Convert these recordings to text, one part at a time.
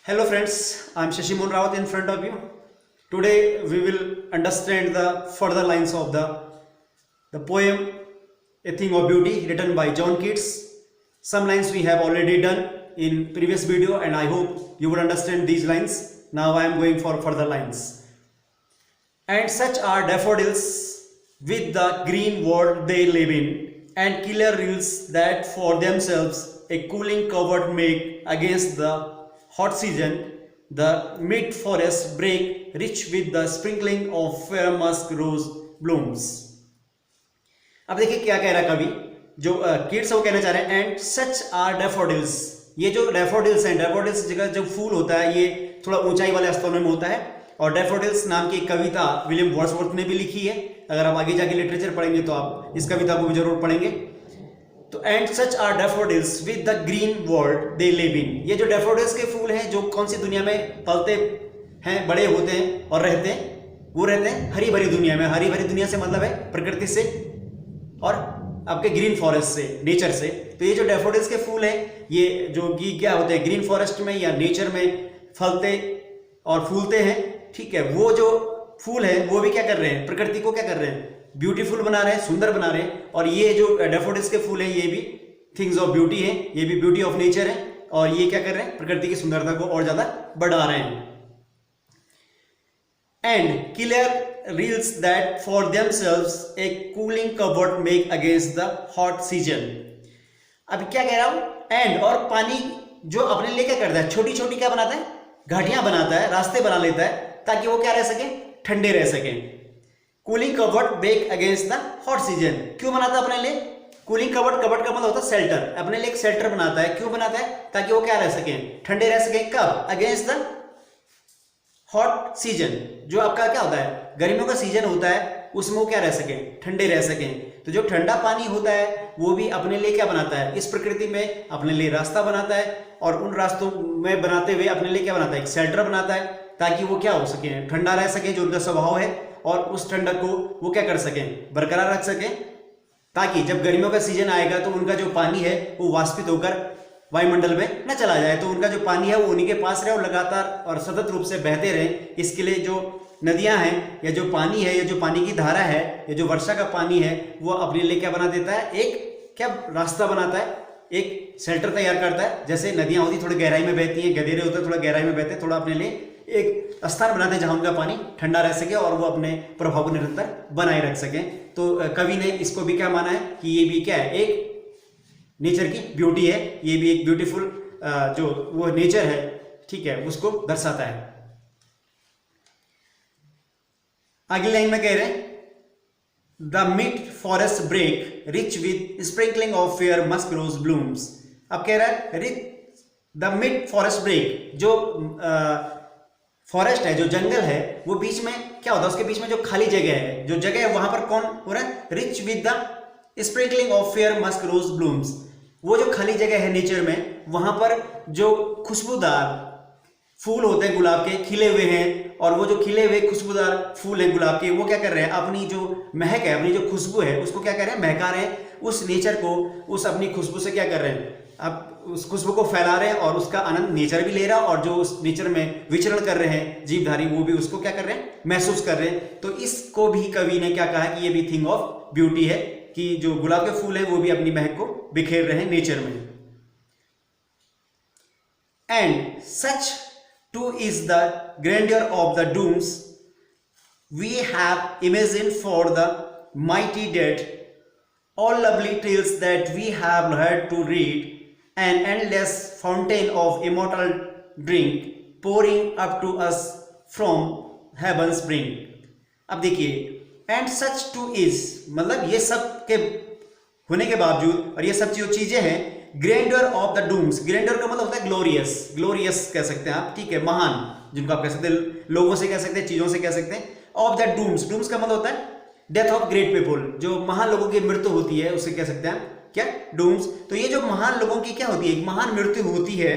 Hello friends, I am Shashi Mohan Rawat in front of you. Today we will understand the further lines of the poem A Thing of Beauty written by John Keats. Some lines we have already done in previous video and I hope you would understand these lines. Now I am going for further lines. And such are daffodils with the green world they live in, and killer rills that for themselves a cooling covert make against the hot season. The mid forest break rich with the sprinkling of fair musk rose blooms. अब देखिए क्या कह रहा है कवि, जो kids वो कहना चाह रहे हैं एंड सच आर डैफोडिल्स. ये जो डैफोडिल्स हैं, डैफोडिल्स जगह जो फूल होता है ये थोड़ा ऊंचाई वाले स्तरों में होता है. और डैफोडिल्स नाम की कविता विलियम वर्ड्सवर्थ ने भी लिखी है. अगर आप आगे जाके लिटरेचर पढ़ेंगे तो आप इस कविता को भी जरूर पढ़ेंगे. तो and such are daffodils with the green world they live in. ये जो डैफोडिल्स के फूल हैं जो कौन सी दुनिया में पलते हैं, बड़े होते हैं और रहते हैं, वो रहते हैं हरी भरी दुनिया में. हरी भरी दुनिया से मतलब है प्रकृति से और आपके ग्रीन फॉरेस्ट से, नेचर से. तो ये जो डैफोडिल्स के फूल हैं ये जो कि क्या होते हैं ग्रीन फॉरेस्ट में या नेचर में फलते और फूलते हैं. ठीक है, वो जो फूल है वो भी क्या कर रहे हैं, प्रकृति को क्या कर रहे हैं, ब्यूटीफुल बना रहे हैं, सुंदर बना रहे हैं. और ये जो डैफोडिल्स के फूल हैं ये भी थिंग्स ऑफ ब्यूटी है, ये भी ब्यूटी ऑफ नेचर है. और ये क्या कर रहे हैं, प्रकृति की सुंदरता को और ज्यादा बढ़ा रहे हैं. And killer reels that for themselves A cooling covert make against the hot season. अब क्या कह रहा हूं, एंड और पानी जो अपने लिए क्या करता है, छोटी छोटी क्या बनाता है, घाटियां बनाता है, रास्ते बना लेता है ताकि वो क्या रह सके, ठंडे रह सके. Cooling covert make against the hot season. क्यों बनाता है अपने लिए, कूलिंग कवर्ट, कवर्ट का मतलब होता है शेल्टर, अपने लिए एक शेल्टर बनाता है. क्यों बनाता है, ताकि वो क्या रह सके, ठंडे रह सके. कब, अगेंस्ट द हॉट सीजन. जो आपका क्या होता है, गर्मियों का सीजन होता है उसमें वो क्या रह सके, ठंडे रह सके. तो जो ठंडा पानी होता है वो भी अपने लिए क्या बनाता है, इस प्रकृति में अपने लिए रास्ता बनाता है. और उन रास्तों में बनाते हुए अपने लिए क्या बनाता है, एक शेल्टर बनाता है ताकि वो क्या हो सके, ठंडा रह सके, जो उनका स्वभाव है. और उस ठंडक को वो क्या कर सके, बरकरार रख सके, ताकि जब गर्मियों का सीजन आएगा तो उनका जो पानी है वो वाष्पित होकर वायुमंडल में न चला जाए. तो उनका जो पानी है वो उन्हीं के पास रहे और लगातार और सतत रूप से बहते रहे. इसके लिए जो नदियां हैं या जो पानी है या जो पानी की धारा है या जो वर्षा का पानी है वो अपने लिए क्या बना देता है, एक क्या रास्ता बनाता है, एक शेल्टर तैयार करता है. जैसे नदियां होती थोड़ी गहराई में बहती हैं, गधेरे होते हैं थोड़ा गहराई में बहते हैं, थोड़ा अपने लिए एक स्थान बनाते हैं जहां उनका पानी ठंडा रह सके और वो अपने प्रभाव को निरंतर बनाए रख सके. तो कवि ने इसको भी क्या माना है कि ये भी क्या है, एक नेचर की ब्यूटी है, ये भी एक ब्यूटीफुल जो वो नेचर है, ठीक है, उसको दर्शाता है. अगली लाइन में कह रहे हैं the mid forest brake rich with sprinkling of fair musk rose blooms. अब कह रहा है द मिड फॉरेस्ट ब्रेक, जो फॉरेस्ट है, जो जंगल है, वो बीच में क्या होता है, उसके बीच में जो खाली जगह है, जो जगह है वहां पर कौन हो रहा है, rich with the sprinkling of fair musk rose blooms. वो जो खाली जगह है नेचर में, वहां पर जो खुशबूदार फूल होते हैं गुलाब के खिले हुए हैं. और वो जो खिले हुए खुशबूदार फूल हैं गुलाब के, वो क्या कर रहे हैं, अपनी जो महक है, अपनी जो खुशबू है उसको क्या कर रहे हैं, महका रहे हैं. उस नेचर को उस अपनी खुशबू से क्या कर रहे हैं, अब उस खुशबू को फैला रहे हैं और उसका आनंद नेचर भी ले रहा है और जो उस नेचर में विचरण कर रहे हैं जीवधारी वो भी उसको क्या कर रहे हैं, महसूस कर रहे हैं. तो इसको भी कवि ने क्या कहा कि ये भी थिंग ऑफ ब्यूटी है कि जो गुलाब के फूल हैं वो भी अपनी महक को बिखेर रहे हैं नेचर में. And such too is the grandeur of the dooms we have imagine for the mighty dead. All lovely tales that we have heard to read, an endless fountain of immortal drink pouring up to us from heaven's brink. अब देखिए, and such too is मतलब ये सब के होने के बावजूद और ये सब जो चीजें हैं, grandeur of the dooms, grandeur का मतलब होता है glorious, glorious कह सकते हैं आप, ठीक है, महान, जिनको आप कह सकते हैं, लोगों से कह सकते हैं, चीजों से कह सकते हैं. of the dooms, dooms का मतलब होता है डेथ ऑफ ग्रेट पीपुल, जो महान लोगों की मृत्यु होती है उसे कह सकते हैं क्या, डूम्स. तो ये जो महान लोगों की क्या होती है, एक महान मृत्यु होती है.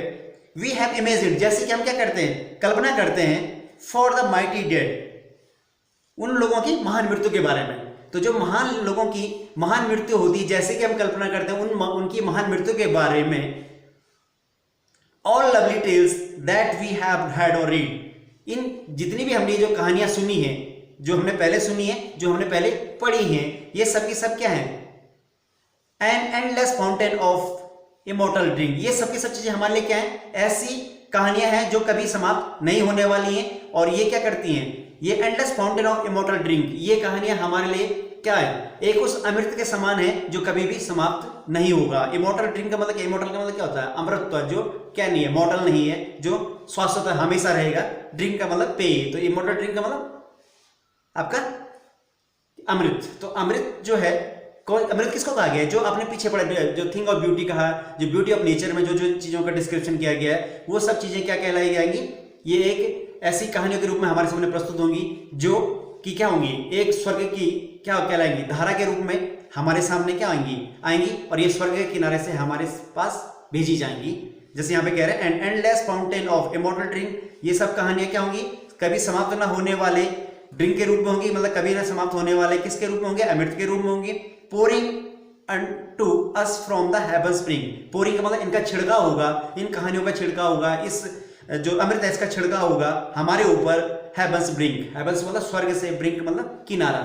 वी हैव इमेजिन, जैसे कि हम क्या करते हैं, कल्पना करते हैं, फॉर द माइटी डेड, उन लोगों की महान मृत्यु के बारे में. तो जो महान लोगों की महान मृत्यु होती है, जैसे कि हम कल्पना करते हैं उनकी महान मृत्यु के बारे में. All lovely tales that we have heard or read. इन जितनी भी हमने जो कहानियां सुनी है, जो हमने पहले सुनी है, जो हमने पहले पढ़ी हैं, ये सब की सब क्या है? An endless fountain of immortal drink. ये सब की सब चीजें हमारे लिए क्या है? ऐसी कहानियां हैं जो कभी समाप्त नहीं होने वाली हैं। और ये क्या करती हैं? ये endless fountain of immortal drink, ये कहानियां हमारे लिए क्या है? एक उस अमृत के समान है जो कभी भी समाप्त नहीं होगा। इमोर्टल ड्रिंक का मतलब क्या? इमोर्टल का मतलब क्या होता है? अमृत, जो क्या नहीं है, मॉडल नहीं है, जो शाश्वत हमेशा रहेगा। ड्रिंक का मतलब पेय, तो इमोर्टल ड्रिंक का मतलब आपका अमृत। तो अमृत जो है, अमृत किसको कहा गया है? जो आपने पीछे पढ़ा, जो थिंग ऑफ ब्यूटी कहा, जो ब्यूटी ऑफ नेचर में जो जो चीजों का डिस्क्रिप्शन किया गया है, वो सब चीजें क्या कहलाई जाएंगी? ये एक ऐसी कहानियों के रूप में हमारे सामने प्रस्तुत होंगी जो कि क्या होंगी? एक स्वर्ग की क्या कहलाएंगी? धारा के रूप में हमारे सामने क्या आएंगी और ये स्वर्ग के किनारे से हमारे पास भेजी जाएंगी। जैसे यहाँ पे कह रहे हैं and endless fountain of immortal drink. ये सब कहानियां क्या होंगी? कभी समाप्त ना होने वाले ड्रिंक के रूप में होंगी, मतलब कभी ना समाप्त होने वाले किसके रूप में होंगे? अमृत के रूप में होंगी। Pouring unto us from the heaven spring। Pouring का मतलब इनका छिड़काव होगा, इन कहानियों का छिड़काव होगा, इस जो अमृत है इसका छिड़काव होगा हमारे ऊपर। हेवंस ब्रिंक, हेवंस मतलब स्वर्ग से, ब्रिंक मतलब किनारा।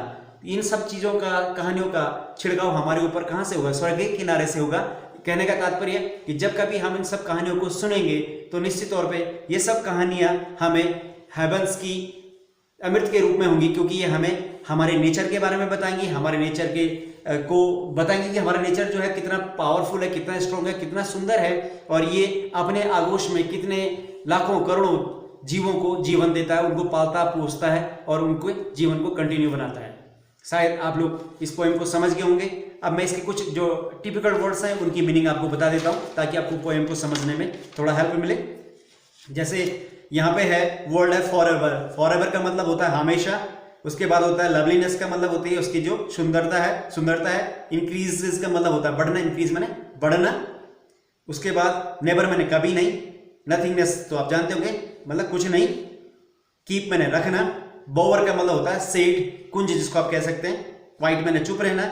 इन सब चीजों का, कहानियों का छिड़काव हमारे ऊपर कहां से होगा? स्वर्ग के किनारे से होगा। कहने का तात्पर्य कि जब कभी हम इन सब कहानियों को सुनेंगे तो निश्चित तौर पे ये सब कहानियां हमें हेवंस की अमृत के रूप में होंगी, क्योंकि ये हमें हमारे नेचर के बारे में बताएंगी, हमारे नेचर के को बताएंगे कि हमारा नेचर जो है कितना पावरफुल है, कितना स्ट्रॉन्ग है, कितना सुंदर है, और ये अपने आगोश में कितने लाखों करोड़ों जीवों को जीवन देता है, उनको पालता पोसता है और उनको जीवन को कंटिन्यू बनाता है। शायद आप लोग इस पोएम को समझ गए होंगे। अब मैं इसके कुछ जो टिपिकल वर्ड्स हैं उनकी मीनिंग आपको बता देता हूं ताकि आपको पोएम को समझने में थोड़ा हेल्प मिले। जैसे यहाँ पे है वर्ड है फॉरएवर। फॉरएवर का मतलब होता है हमेशा। उसके बाद होता है लवलीनेस का मतलब होती है उसकी जो सुंदरता है। इंक्रीजेस का मतलब होता है बढ़ना, इंक्रीज माने बढ़ना। उसके बाद नेवर माने कभी नहीं। नथिंगनेस तो आप जानते होंगे, मतलब कुछ नहीं। कीप माने रखना। बोवर का मतलब होता है सेड, कुंज जिसको आप कह सकते हैं। वाइट माने चुप रहना।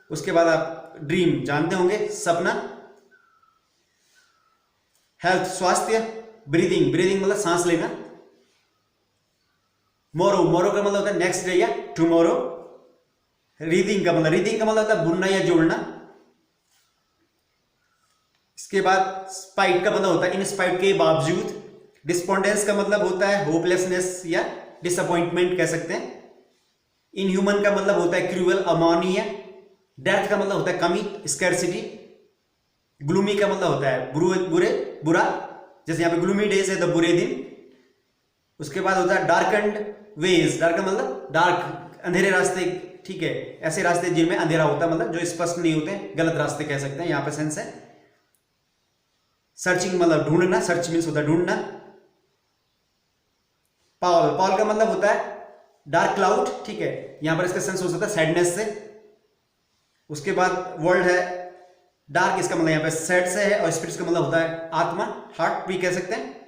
उसके बाद आप ड्रीम जानते होंगे, सपना। हेल्थ स्वास्थ्य। ब्रीदिंग, ब्रीदिंग मतलब सांस लेना। मोरो, मोरो का मतलब होता है नेक्स्ट डे या टुमारो। रीडिंग का मतलब होता है बुनना या जोड़ना। इसके बाद स्पाइट का मतलब होता है इन स्पाइट के बावजूद। डिस्पोंडेंस का मतलब होता है होपलेसनेस या डिसअपॉइंटमेंट कह सकते हैं। इनह्यूमन का मतलब होता है क्रूअल, अमानवीय। डेथ का मतलब होता है कमी, स्कैर्सिटी। ग्लूमी का मतलब होता है बुरा, जैसे यहाँ पे ग्लूमी डेज है तो बुरे दिन। उसके बाद होता है डार्कन्ड वेज। डार्क का मतलब डार्क, अंधेरे रास्ते, ठीक है, ऐसे रास्ते जिनमें अंधेरा होता है, मतलब जो स्पष्ट नहीं होते, गलत रास्ते कह सकते हैं, यहां पे सेंस है। सर्चिंग मतलब ढूंढना, सर्च मीन्स होता है ढूंढना। पॉल, पॉल का मतलब होता है डार्क क्लाउड, ठीक है, यहां पर इसका सेंस हो सकता है सैडनेस से। उसके बाद वर्ल्ड है डार्क, इसका मतलब यहां पे सैड से है, और स्पिरिट का मतलब होता है आत्मा, हार्ट भी कह सकते हैं।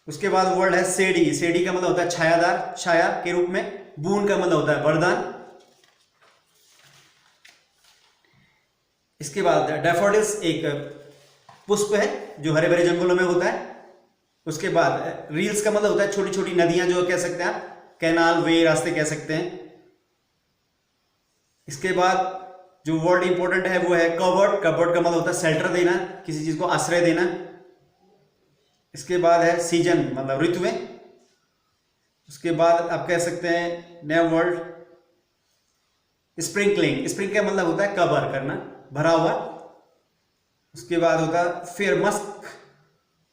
उसके बाद वर्ड है सेडी। सेडी का मतलब होता है छायादार, छाया के रूप में। बून का मतलब होता है वरदान। इसके बाद डैफोडिल्स एक पुष्प है जो हरे भरे जंगलों में होता है। उसके बाद रील्स का मतलब होता है छोटी छोटी नदियां, जो कह सकते हैं आप, कैनाल, वे, रास्ते कह सकते हैं। इसके बाद जो वर्ड इंपॉर्टेंट है वो है कवर्ड। कवर्ड का मतलब होता है शेल्टर देना, किसी चीज को आश्रय देना। इसके बाद है सीजन मतलब ऋतुएं। उसके बाद आप कह सकते हैं नया वर्ड स्प्रिंकलिंग। स्प्रिंग का मतलब होता है कवर करना, भरा हुआ। उसके बाद होता है फेयर मस्क।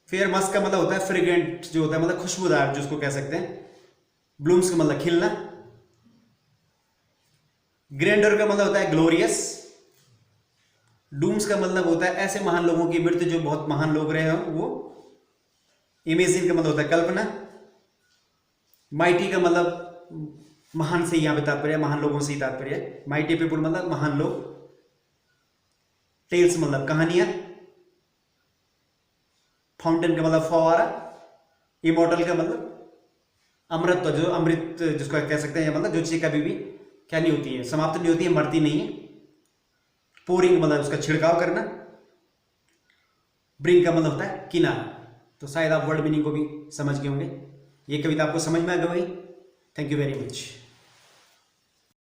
फेयर मस्क का मतलब होता है फ्रेग्रेंट, जो होता है मतलब खुशबूदार, जिसको कह सकते हैं। ब्लूम्स का मतलब खिलना। ग्रैंडर का मतलब होता है ग्लोरियस। डूम्स का मतलब होता है ऐसे महान लोगों की मृत्यु जो बहुत महान लोग रहे हों वो। इमेजिन का मतलब होता है कल्पना। माइटी का मतलब महान से यहां पे तात्पर्य, महान लोगों से ही तात्पर्य है। माइटी पीपुल मतलब महान लोग। टेल्स मतलब कहानियां। फाउंटेन का मतलब फवारा। इमोर्टल का मतलब अमृत, जो अमृत जिसको कह सकते हैं, मतलब जो चीज कभी भी क्या नहीं होती है, समाप्त नहीं होती है, मरती नहीं है। पोरिंग मतलब उसका छिड़काव करना। ब्रिंग का मतलब होता है किनारा। तो शायद आप वर्ड मीनिंग को भी समझ गए होंगे। ये कविता आपको समझ में आ गई। Thank you very much.